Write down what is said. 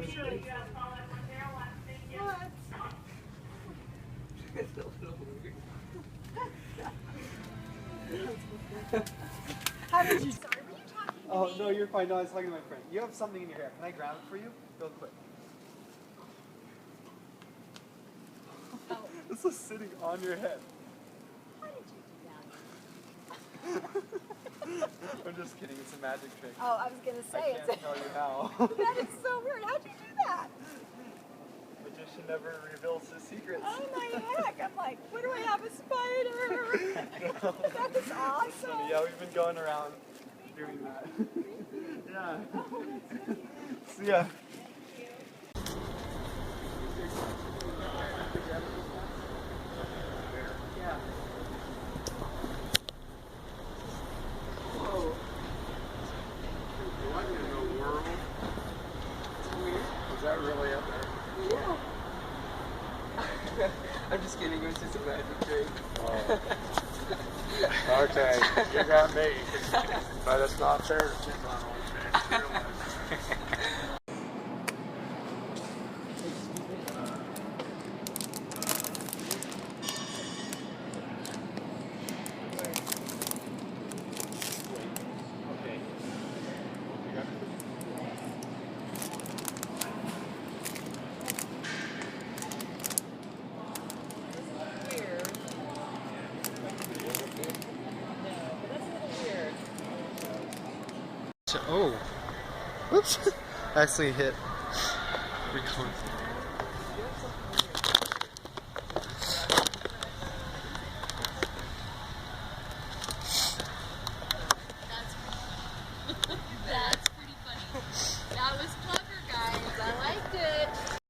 sure. What? How did you? Sorry, were you talking to me? Oh, no, you're fine. No, I was talking to my friend. You have something in your hair. Can I grab it for you? Real quick. Oh. This is sitting on your head. How did you do that? I'm just kidding. It's a magic trick. Oh, I was gonna say I can't tell you how. That is so weird. How'd you do that? Magician never reveals his secrets. Oh my heck! I'm like, what do I have? A spider? That is awesome. That's funny. Yeah, we've been going around doing that. Yeah. See ya. Yeah. Whoa. What in the world? It's weird. Is that really up there? Yeah. I'm just kidding. It was just a magic trick. Oh. Okay, you got me. But it's not fair to pick on old man. Oh, whoops! I actually hit record.